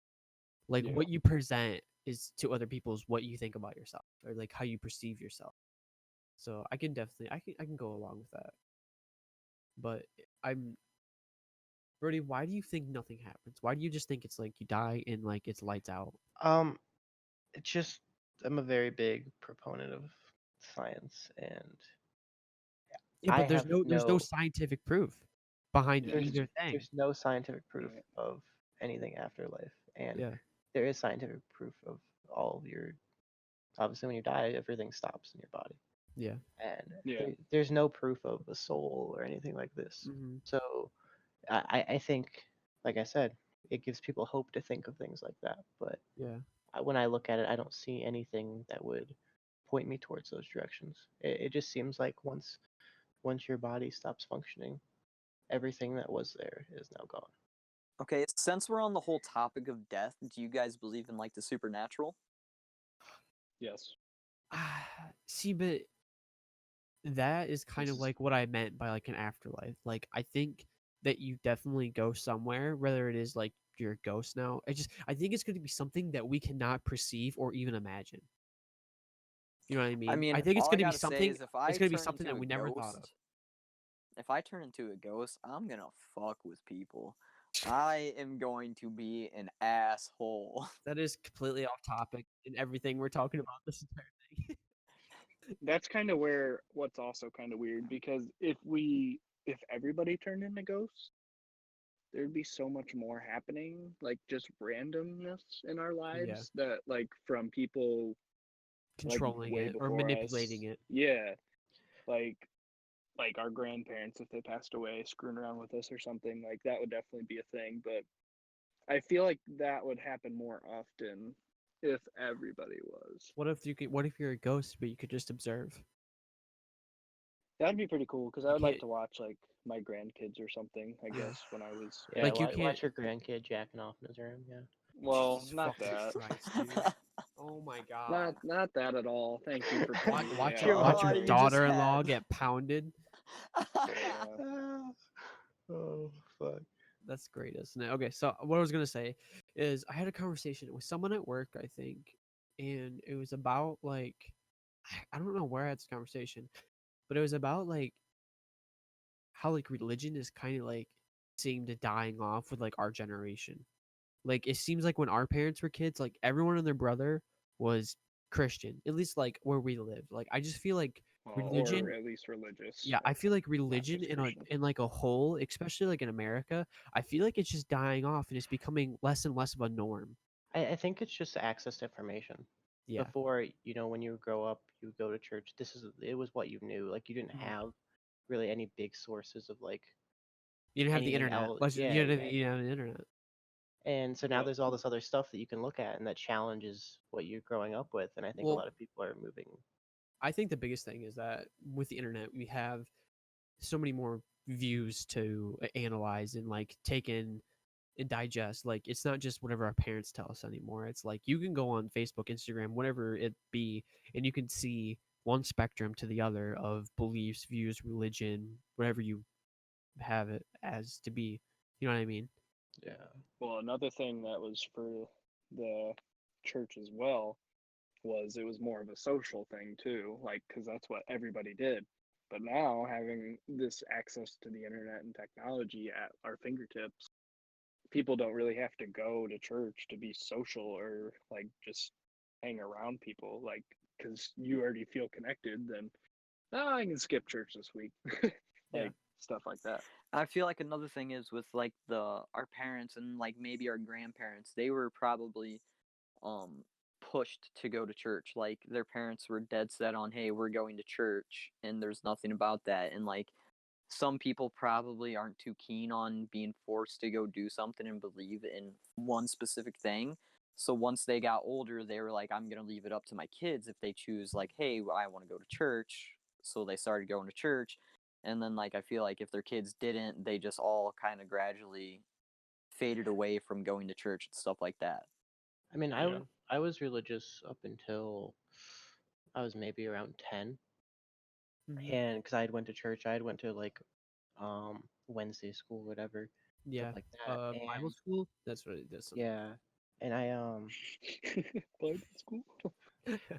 Like Yeah. what you present is to other people is what you think about yourself or like how you perceive yourself. So I can definitely I can go along with that. But I'm Brody, why do you think nothing happens? Why do you just think it's like you die and like it's lights out? It's just I'm a very big proponent of science, and Yeah, I but there's have there's no scientific proof behind There's- either thing. there's no scientific proof Right. of anything after life, and Yeah. there is scientific proof of all of your. Obviously, when you die, everything stops in your body, Yeah. and Yeah. there's no proof of a soul or anything like this. Mm-hmm. So I think, like I said, it gives people hope to think of things like that. But Yeah. when I look at it, I don't see anything that would point me towards those directions. It just seems like once your body stops functioning, everything that was there is now gone. Okay, since we're on the whole topic of death, do you guys believe in like the supernatural? Yes. See, but that is kind This of is- like what I meant by like an afterlife. Like I think that you definitely go somewhere, whether it is like you're a ghost now. I think it's going to be something that we cannot perceive or even imagine. You know what I mean? I mean, I think it's all going to be gotta say something. is if I It's going to be turn something into that a we never thought of. ghost- If I turn into a ghost, I'm gonna fuck with people. I am going to be an asshole. That is completely off topic in everything we're talking about this entire thing. That's kind of where what's also kind of weird, because if everybody turned into ghosts, there'd be so much more happening, like just randomness in our lives that like from people Controlling way it or before manipulating us. it. Yeah, like our grandparents, if they passed away, screwing around with us or something, like that would definitely be a thing. But I feel like that would happen more often if everybody was. What if you're a ghost but you could just observe? That'd be pretty cool, because I You would like can't- to watch like my grandkids or something, I guess, when I was Yeah, Like, you watch can't- your grandkid jacking off in his room. Yeah. well, Jesus not fucking that. Christ, dude. Oh my god. Not that at all. Thank you for Watch, pointing watch me your out. watch God, your you just daughter-in-law had- get pounded. Oh fuck. That's great, isn't it? Okay, so what I was gonna say is I had a conversation with someone at work, I think, and it was about like I don't know where I had this conversation, but it was about like how like religion is kind of like seemed to dying off with like our generation. Like it seems like when our parents were kids, like everyone and their brother was Christian, at least like where we lived. Like I just feel like religion. or at least religious. Yeah, I feel like religion just in Christian. in like a whole, especially like in America, I feel like it's just dying off and it's becoming less and less of a norm. I think it's just access to information. Yeah. Before, when you grow up, you go to church. It was what you knew. Like you didn't Mhm. have really any big sources of like You didn't have the anything internet. else. Let's Yeah, you didn't exactly. have the internet. And so now Well, there's all this other stuff that you can look at and that challenges what you're growing up with. And I think a Well, lot of people are moving. I think the biggest thing is that with the internet, we have so many more views to analyze and like take in and digest. Like it's not just whatever our parents tell us anymore. It's like you can go on Facebook, Instagram, whatever it be, and you can see one spectrum to the other of beliefs, views, religion, whatever you have it as to be. You know what I mean? Yeah. well, another thing that was for the church as well was it was more of a social thing too, like because that's what everybody did. But now having this access to the internet and technology at our fingertips, people don't really have to go to church to be social or like just hang around people, like because you already feel connected. Then I can skip church this week, Yeah. like stuff like that. I feel like another thing is with like our parents and like maybe our grandparents, they were probably um pushed to go to church. Like their parents were dead set on, hey, we're going to church, and there's nothing about that. And like some people probably aren't too keen on being forced to go do something and believe in one specific thing. So once they got older, they were like, I'm going to leave it up to my kids if they choose, like, hey, I want to go to church. So they started going to church. And then, like, I feel like if their kids didn't, they just all kind of gradually faded away from going to church and stuff like that. I mean, Yeah. I was religious up until I was maybe around 10. Mhm. And because I had went to church, I had went to like Wednesday school, whatever, Yeah. stuff like that. Bible And school. That's what it does. yeah, and Bible school.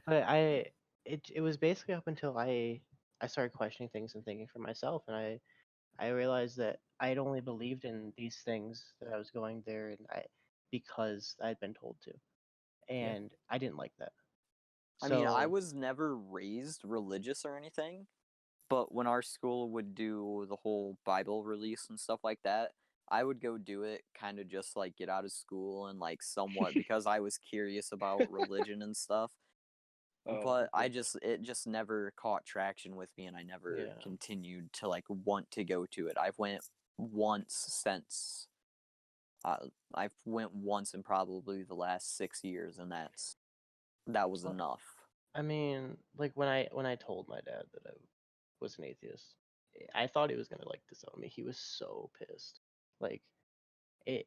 but it was basically up until I started questioning things and thinking for myself, and I realized that I had only believed in these things that I was going there, and because I'd been told to, Yeah. and I didn't like that. I mean, I So was never raised religious or anything, but when our school would do the whole Bible release and stuff like that, I would go do it kind of just like get out of school and like somewhat because I was curious about religion and stuff. But it just never caught traction with me and I never yeah, continued to like want to go to it. I've went once since I've went once in probably the last 6 years and that was well, enough. I mean, like when I told my dad that I was an atheist, I thought he was gonna like disown me. He was so pissed. Like it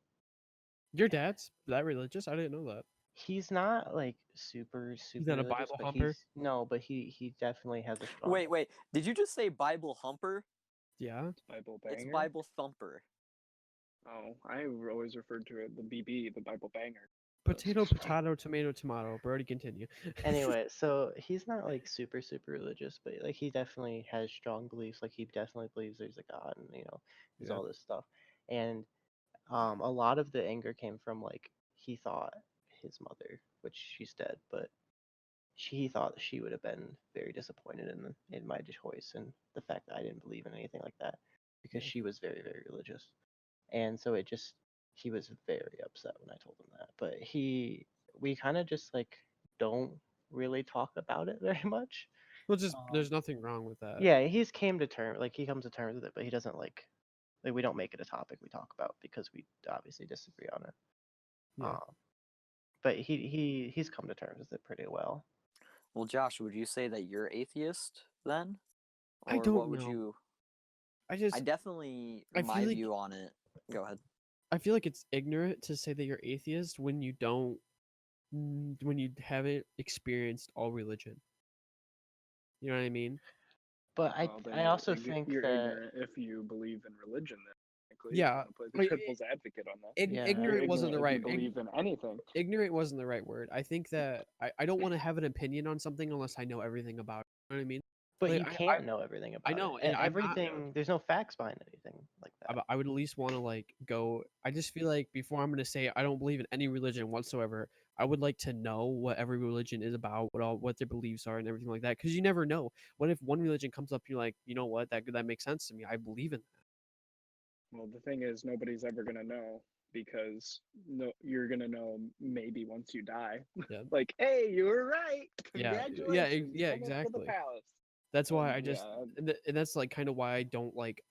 Your dad's that religious? I didn't know that. he's not like super He's super not a religious, Bible but humper. he definitely has a strong Wait. Did you just say Bible humper? Yeah. Bible It's banger. Bible thumper. Oh, I always referred to it the BB, the Bible banger. Potato, potato, tomato, tomato. Brody, continue. Anyway, so he's not like super super religious, but like he definitely has strong beliefs. Like he definitely believes there's a God, and there's Yeah. all this stuff. And a lot of the anger came from like he thought his mother, which she's dead, but he thought she would have been very disappointed in my choice and the fact that I didn't believe in anything like that because Yeah. she was very very religious, and so he was very upset when I told him that. But we kind of just like don't really talk about it very much. Well, just Um, there's nothing wrong with that. yeah, he comes to terms with it, but he doesn't like we don't make it a topic we talk about because we obviously disagree on it. Yeah. But he's come to terms with it pretty well. Well, Josh, would you say that you're atheist then? I Or don't what would know. you I just I definitely I feel my like view on it. Go ahead. I feel like it's ignorant to say that you're atheist when you don't when you haven't experienced all religion. You know what I mean? But Well, then I also think you're that ignorant if you believe in religion. Then, technically, Yeah. if you want to I- play the devil's advocate on that. Yeah, You're ignorant wasn't ignorant the if right you believe in anything. ignorant wasn't the right word. I think that I don't want to have an opinion on something unless I know everything about it. You know what I mean? but Like, you can't know everything about know, it. and I'm not- Everything there's no facts behind anything like that. I would at least want to like go. I just feel like before I'm gonna say I don't believe in any religion whatsoever, I would like to know what every religion is about, what their beliefs are, and everything like that. Because you never know. What if one religion comes up, and you're like, you know what, that makes sense to me. I believe in that. Well, the thing is, nobody's ever gonna know because no, you're gonna know maybe once you die. Yeah. Like, hey, you were right. Yeah. Congratulations, Yeah. come up to the Exactly. palace. That's why And I just, and that's like kind of why I don't like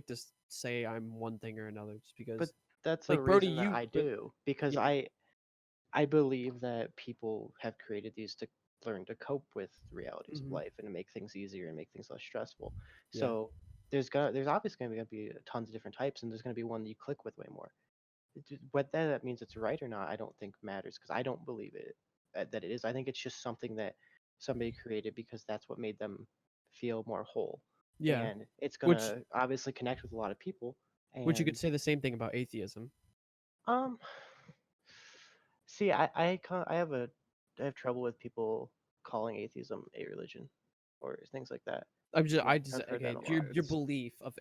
to say I'm one thing or another, just But because, that's a like, Brody, reason that I but do, because yeah, I believe that people have created these to learn to cope with the realities of hmm life and to make things easier and make things less stressful. yeah, So there's obviously gonna be tons of different types, and there's gonna be one that you click with way more. Whether that means it's right or not, I don't think matters because I don't believe that it is. I think it's just something that somebody created because that's what made them feel more whole, yeah. and it's Which gonna obviously connect with a lot of people. which you could And say the same thing about atheism. um, see, I have trouble with people calling atheism a religion or things like that. Yeah, I just I've heard that okay, a your lot. it's belief of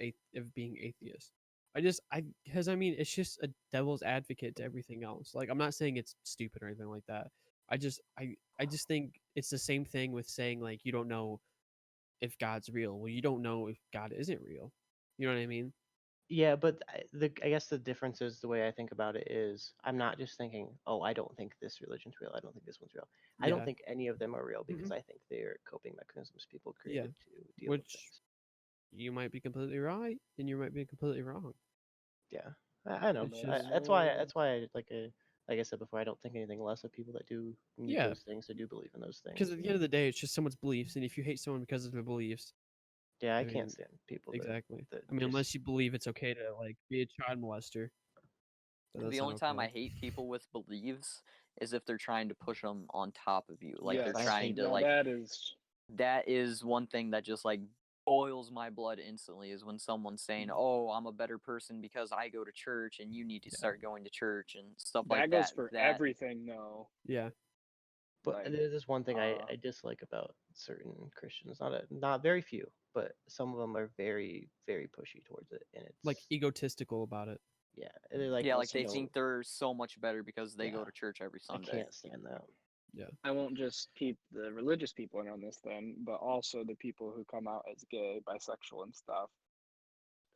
being atheist. Because I mean, it's just a devil's advocate to everything else. Like, I'm not saying it's stupid or anything like that. I just think it's the same thing with saying, like, you don't know if God's real. Well, you don't know if God isn't real. You know what I mean? Yeah, but I guess the difference is the way I think about it is I'm not just thinking, oh, I don't think this religion's real. I don't think this one's real. I don't Yeah. think any of them are real because hmm I think they're coping mechanisms people Yeah. created to deal with Which things. you might be completely right, and you might be completely wrong. Yeah, I know. It's nobody just That's why like I said before, I don't think anything less of people that do need yeah, those things, that do believe in those because things. at the end of the day, it's just someone's beliefs, and if you hate someone because of their beliefs, Yeah, I I can't mean, stand people exactly. that I mean, unless just you believe it's okay to like be a child molester, then The that's not only time I okay. hate people with beliefs is if they're trying to push them on top of you. Like they're yes, I yes. trying hate to Now that. like that is that is one thing that just like boils my blood instantly is when someone's saying, Mm, "Oh, I'm a better person because I go to church and you need to Yeah, start going to church" and stuff like that goes that. for That everything though. yeah, But Like, there's this one thing uh, I dislike about certain Christians. Not very few, but some of them are very, very pushy towards it, and like it's egotistical about it. yeah, they're like, yeah, like listen, they think they're so much better because they go yeah, to church every I Sunday. can't stand that. Yeah, I won't just keep the religious people in on this then, but also the people who come out as gay, bisexual, and stuff,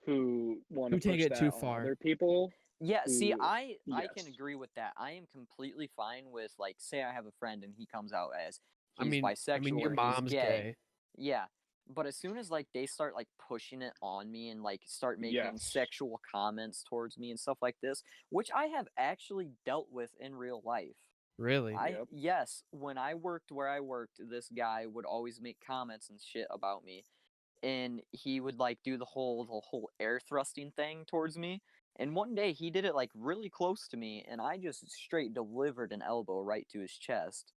who want who to take push it too that on far? other people. Yeah, see, Who, I can yes, agree with that. I am completely fine with like say I have a friend and he comes out as I he's mean, bisexual your or he's mom's gay. gay. Yeah. But as soon as like they start like pushing it on me and like start making yes, sexual comments towards me and stuff like this, which I have actually dealt with in real life. Really? I yep. yes, when I worked where I worked, this guy would always make comments and shit about me and he would like do the whole air thrusting thing towards me. And one day he did it like really close to me, and I just straight delivered an elbow right to his chest.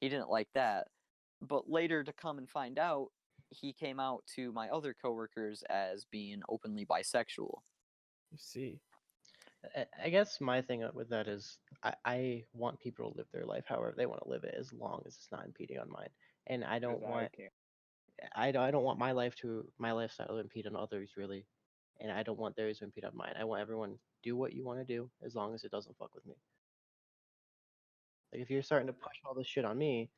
He didn't like that. But later to come and find out, he came out to my other coworkers as being openly bisexual. I see. I guess my thing with that is I want people to live their life however they want to live it as long as it's not impeding on mine. And Because I can't. I don't want my lifestyle to impede on others really, and I don't want theirs to impede on mine. I want everyone do what you want to do as long as it doesn't fuck with me. Like if you're starting to push all this shit on me,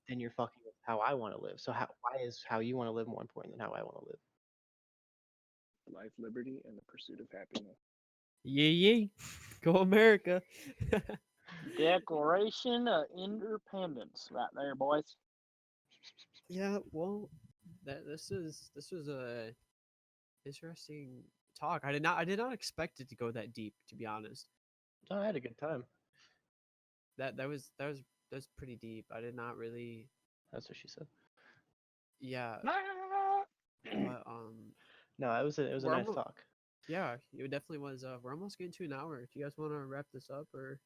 then you're fucking with how I want to live. So why is how you want to live more important than how I want to live? Life, liberty, and the pursuit of happiness. Yee yee, go America. Declaration of Independence, right there, boys. Yeah, well, this was a interesting talk. I did not expect it to go that deep, to be honest. Oh, I had a good time. That was pretty deep. I did not really, That's what she said. yeah, Ah! but No, it was a we're nice almost, talk. yeah, it definitely was. We're almost getting to an hour. Do you guys want to wrap this up, or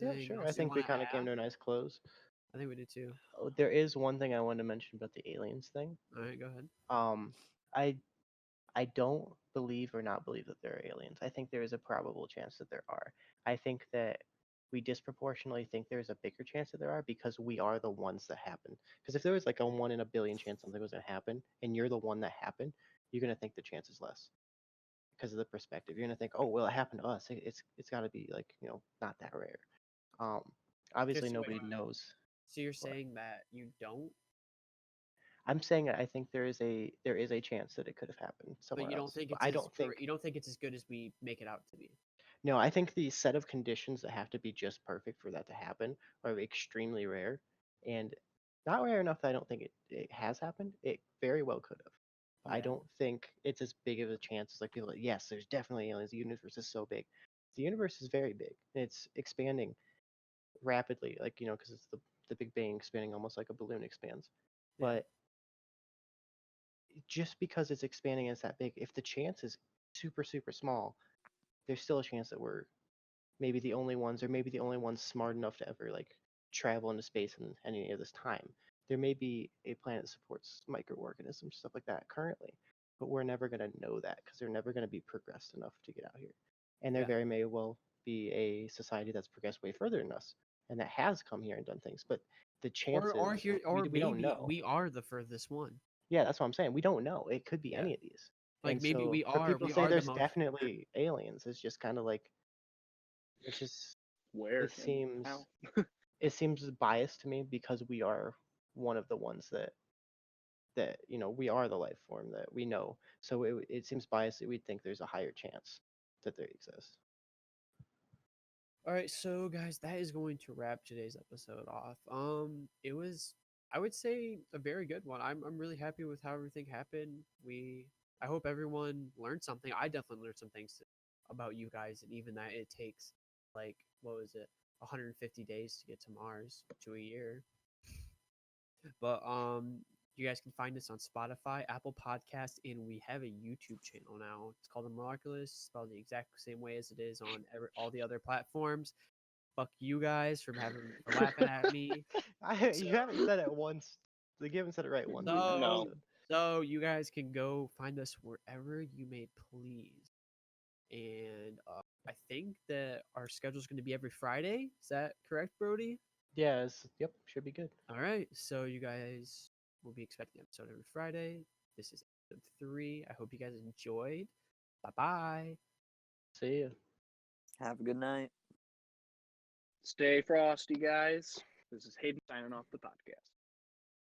Yeah, anything sure. I else you think want we to kind of came add? to a nice close. I think we did too. Oh, there is one thing I wanted to mention about the aliens thing. All right, go ahead. Um, I I don't believe or not believe that there are aliens. I think there is a probable chance that there are. I think that we disproportionately think there's a bigger chance that there are because we are the ones that happen. Because if there was like a 1 in a billion chance something was going to happen and you're the one that happened, you're going to think the chance is less because of the perspective. You're going to think, oh, well, it happened to us. It's got to be like, not that rare. Um, Obviously, Just wait. nobody knows. So you're What? saying that you don't, I'm saying I think there is a chance that it could have happened but somewhere you don't else. think But it's I as don't think. you don't think it's as good as we make it out to be. No, I think the set of conditions that have to be just perfect for that to happen are extremely rare, and not rare enough that I don't think it has happened. It very well could have. But I Yeah. don't think it's as big of a chance as like people. Like, yes, there's definitely aliens. The universe is so big. The universe is very big. And it's expanding rapidly, like because it's the Big Bang expanding almost like a balloon expands. Yeah. But just because it's expanding and it's that big, if the chance is super super small, there's still a chance that we're maybe the only ones, or maybe the only ones smart enough to ever like travel into space in any of this time. There may be a planet that supports microorganisms, stuff like that currently, but we're never going to know that because they're never going to be progressed enough to get out here. And there Yeah. very may well be a society that's progressed way further than us and that has come here and done things, but the chances we don't Maybe know. we are the furthest one. Yeah, that's what I'm saying. We don't know. It could be Yeah. any of these. Like And maybe so we for are people we to say are the there's most. definitely aliens, it's just kind of like it's just Where it and seems how? it seems biased to me because we are one of the ones that we are the life form that we know. So it seems biased that we'd think there's a higher chance that they exist. All right, so guys, that is going to wrap today's episode off. It was, I would say, a very good one. I'm really happy with how everything happened. I hope everyone learned something. I definitely learned some things about you guys, and even that it takes like what was it, 150 days to get to Mars, to a year. But you guys can find us on Spotify, Apple Podcasts, and we have a YouTube channel now. It's called The Miraculous, spelled the exact same way as it is on all the other platforms. Fuck you guys for laughing at me. You haven't said it once. Like, you haven't said it right once in that So, No. episode. so you guys can go find us wherever you may please. And I think that our schedule is going to be every Friday. Is that correct, Brody? Yeah, yep, should be good. All right. So you guys will be expecting an episode every Friday. This is episode 3. I hope you guys enjoyed. Bye bye. See ya. Have a good night. Stay frosty, guys. This is Hayden signing off the podcast.